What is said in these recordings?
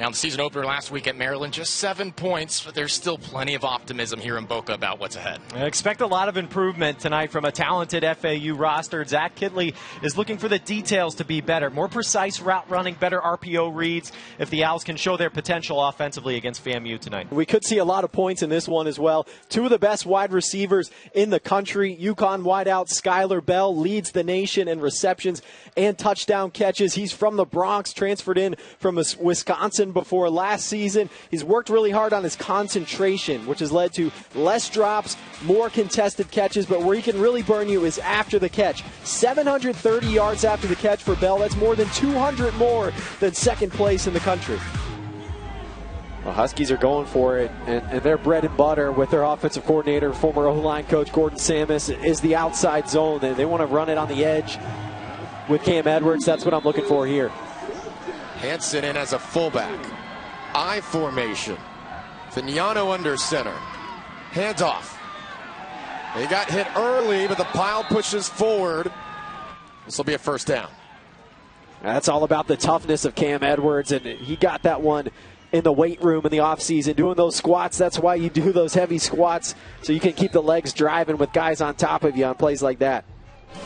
Now, the season opener last week at Maryland, just 7 points, but there's still plenty of optimism here in Boca about what's ahead. I expect a lot of improvement tonight from a talented FAU roster. Zach Kitley is looking for the details to be better, more precise route running, better RPO reads, if the Owls can show their potential offensively against FAMU tonight. We could see a lot of points in this one as well. Two of the best wide receivers in the country. UConn wideout Skylar Bell leads the nation in receptions and touchdown catches. He's from the Bronx, transferred in from Wisconsin before last season. He's worked really hard on his concentration, which has led to less drops, more contested catches, but where he can really burn you is after the catch. 730 yards after the catch for Bell. That's more than 200 more than second place in the country. The Huskies are going for it, and their bread and butter with their offensive coordinator, former O-line coach Gordon Samus, is the outside zone. They want to run it on the edge with Cam Edwards. That's what I'm looking for here. Hansen in as a fullback. I formation. Vignano under center. Handoff. They got hit early, but the pile pushes forward. This will be a first down. That's all about the toughness of Cam Edwards, and he got that one in the weight room in the offseason, doing those squats. That's why you do those heavy squats, so you can keep the legs driving with guys on top of you on plays like that.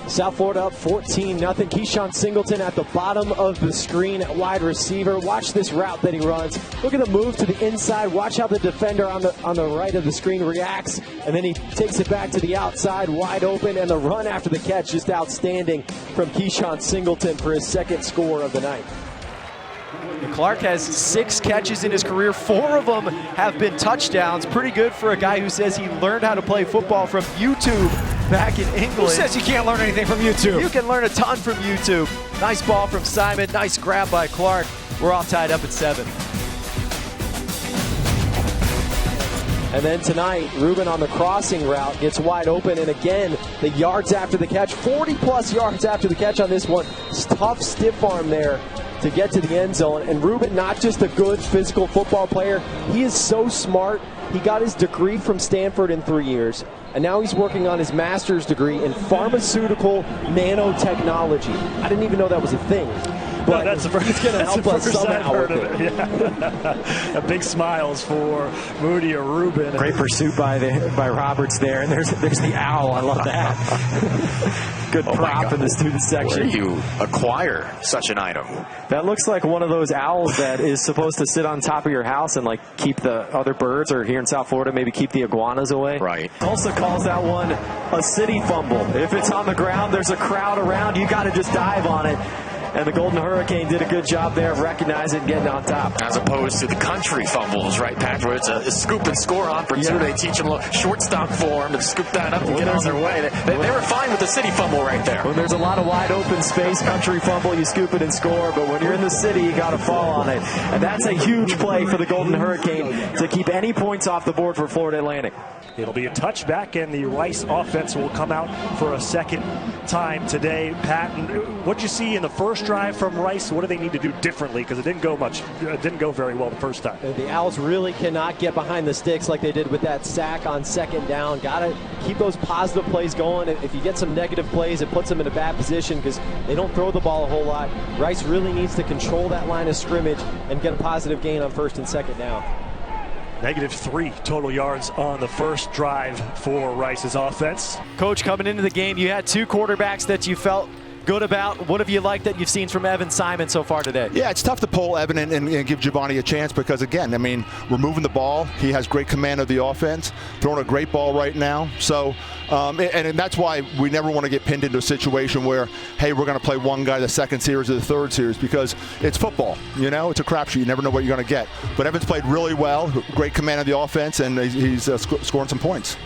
South Florida up 14-0. Keyshawn Singleton at the bottom of the screen at wide receiver. Watch this route that he runs. Look at the move to the inside. Watch how the defender on the right of the screen reacts, and then he takes it back to the outside, wide open, and the run after the catch just outstanding from Keyshawn Singleton for his second score of the night. Clark has 6 catches in his career. 4 of them have been touchdowns. Pretty good for a guy who says he learned how to play football from YouTube back in England. Who says you can't learn anything from YouTube? You can learn a ton from YouTube. Nice ball from Simon. Nice grab by Clark. We're all tied up at 7. And then tonight, Ruben on the crossing route gets wide open. And again, the yards after the catch, 40-plus yards after the catch on this one. Tough stiff arm there to get to the end zone. And Ruben, not just a good physical football player, he is so smart. He got his degree from Stanford in 3 years, and now he's working on his master's degree in pharmaceutical nanotechnology. I didn't even know that was a thing. But no, it's going to help us somehow with it. Yeah. Big smiles for Moody or Ruben. Great pursuit by Roberts there, and there's the owl. I love that. Good prop in the student section. Where do you acquire such an item? That looks like one of those owls that is supposed to sit on top of your house and like keep the other birds, or here in South Florida, maybe keep the iguanas away. Right. Tulsa calls that one a city fumble. If it's on the ground, there's a crowd around, you got to just dive on it. And the Golden Hurricane did a good job there of recognizing and getting on top. As opposed to the country fumbles, right, Pat, where it's a scoop and score opportunity. Yeah. They teach them shortstop form and scoop that up and get on their way. They were fine with the city fumble right there. When there's a lot of wide open space, country fumble, you scoop it and score. But when you're in the city, you got to fall on it. And that's a huge play for the Golden Hurricane to keep any points off the board for Florida Atlantic. It'll be a touchback, and the Rice offense will come out for a second time today. Pat, what'd you see in the first drive from Rice? What do they need to do differently? Because it didn't go very well the first time. The Owls really cannot get behind the sticks like they did with that sack on second down. Got to keep those positive plays going. If you get some negative plays, it puts them in a bad position because they don't throw the ball a whole lot. Rice really needs to control that line of scrimmage and get a positive gain on first and second down. -3 total yards on the first drive for Rice's offense. Coach, coming into the game, you had 2 quarterbacks that you felt good about. What have you liked that you've seen from Evan Simon so far today? Yeah, it's tough to pull Evan and give Giovanni a chance because, again, I mean, we're moving the ball. He has great command of the offense, throwing a great ball right now. So, and that's why we never want to get pinned into a situation where, hey, we're going to play one guy the second series or the third series, because it's football. You know, it's a crapshoot. You never know what you're going to get. But Evan's played really well, great command of the offense, and he's scoring some points.